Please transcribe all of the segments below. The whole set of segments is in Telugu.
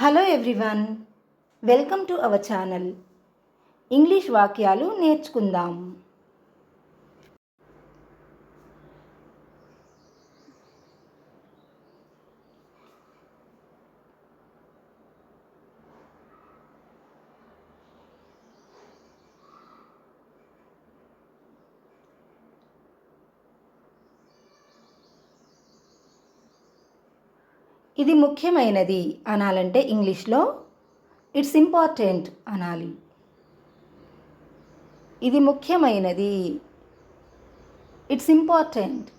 Hello everyone, welcome to our channel. English వాక్యాలు నేర్చుకుందాం. ఇది ముఖ్యమైనది అనాలంటే ఇంగ్లీష్లో ఇట్స్ ఇంపార్టెంట్ అనాలి. ఇది ముఖ్యమైనది, ఇట్స్ ఇంపార్టెంట్,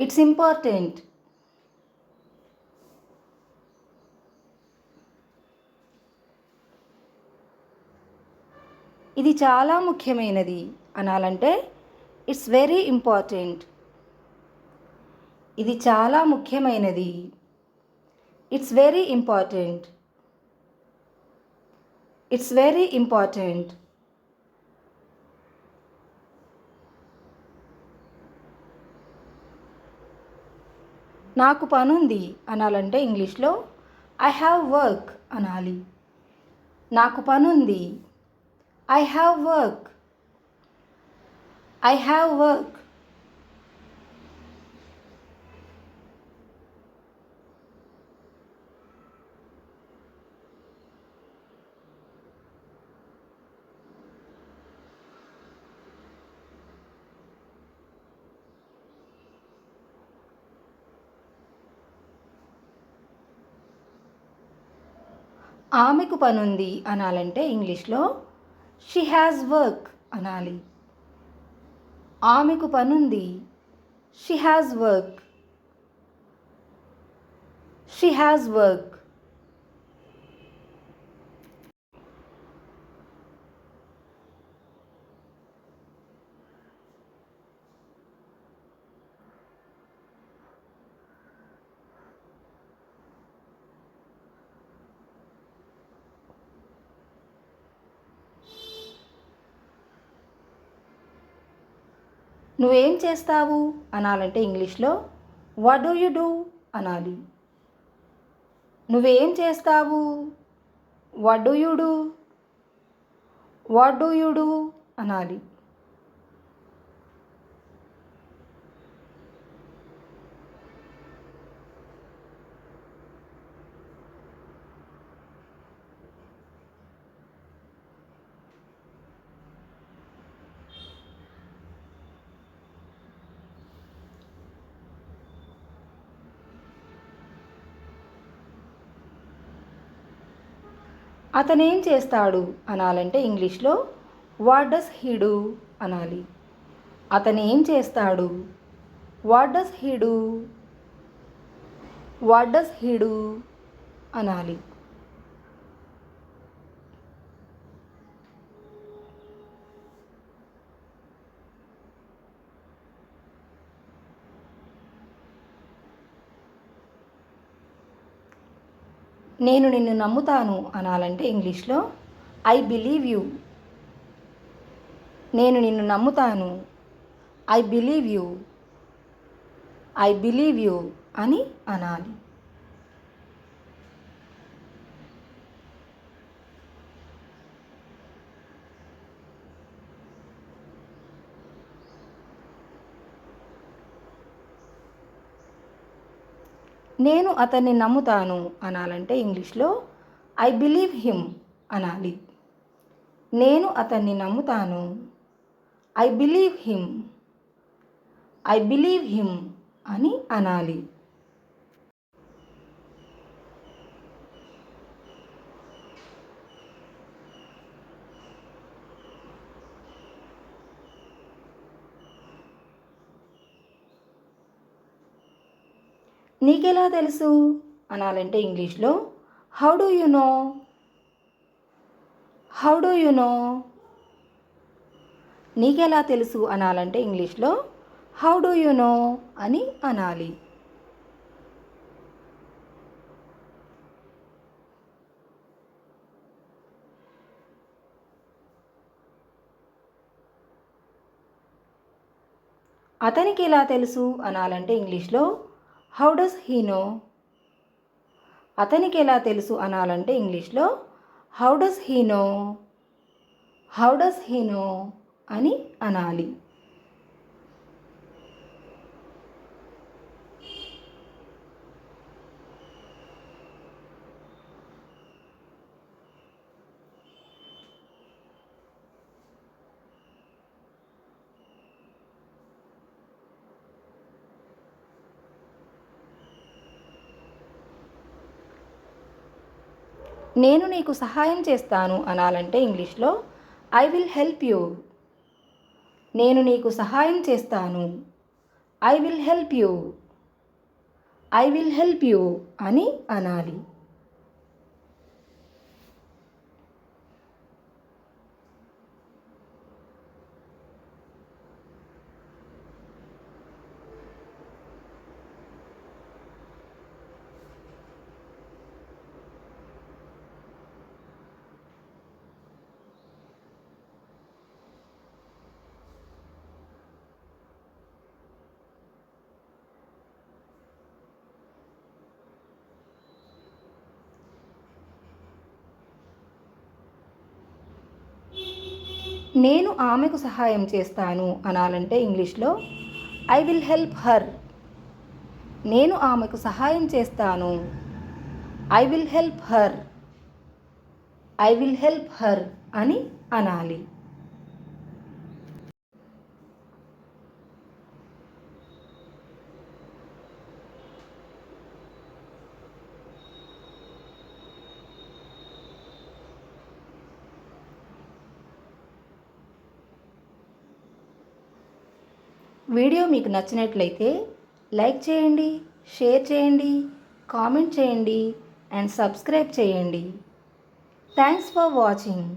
ఇట్స్ ఇంపార్టెంట్. ఇది చాలా ముఖ్యమైనది అనాలంటే ఇట్స్ వెరీ ఇంపార్టెంట్. ఇది చాలా ముఖ్యమైనది, it's very important, it's very important. నాకు పనుంది అనాలంటే ఇంగ్లీష్లో ఐ హ్యావ్ వర్క్ అనాలి. నాకు పనుంది, I have work, I have work. ఆమెకు పనుంది అనాలంటే ఇంగ్లీష్లో షీ హ్యాస్ వర్క్ అనాలి. ఆమెకు పనుంది, she has work, she has work. నువ్వేం చేస్తావు అనాలంటే ఇంగ్లీష్లో వాట్ డూ యు డూ అనాలి. నువ్వేం చేస్తావు, what do you do, what do you do అనాలి. అతనేం చేస్తాడు అనాలంటే ఇంగ్లీష్లో వాట్ డస్ హీ డూ అనాలి. అతనేం చేస్తాడు, what does he do, what does he do అనాలి. నేను నిన్ను నమ్ముతాను అనాలంటే ఇంగ్లీష్లో ఐ బిలీవ్ యూ. నేను నిన్ను నమ్ముతాను, I believe you, I believe you అని అనాలి. నేను అతన్ని నమ్ముతాను అనాలంటే ఇంగ్లీష్లో ఐ బిలీవ్ హిమ్ అనాలి. నేను అతన్ని నమ్ముతాను, I believe him, I believe him అని అనాలి. నీకెలా తెలుసు అనాలంటే ఇంగ్లీష్లో how do you know, how do you know. నీకెలా తెలుసు అనాలంటే ఇంగ్లీష్లో హౌ డూ యు నో అని అనాలి. అతనికి ఎలా తెలుసు అనాలంటే ఇంగ్లీష్లో హౌ డస్ హీ నో, అతనికి ఎలా తెలుసు అనాలంటే ఇంగ్లీష్లో how does he no, how does he no అని అనాలి. నేను నీకు సహాయం చేస్తాను అనాలంటే ఇంగ్లీష్లో ఐ విల్ హెల్ప్ యూ. నేను నీకు సహాయం చేస్తాను, I will help you, I will help you అని అనాలి. నేను ఆమెకు సహాయం చేస్తాను అనాలంటే ఇంగ్లీష్లో ఐ విల్ హెల్ప్ హర్. నేను ఆమెకు సహాయం చేస్తాను, I will help her, I will help her అని అనాలి. వీడియో మీకు నచ్చినట్లయితే లైక్ చేయండి, షేర్ చేయండి, కామెంట్ చేయండి అండ్ సబ్స్క్రైబ్ చేయండి. Thanks for watching.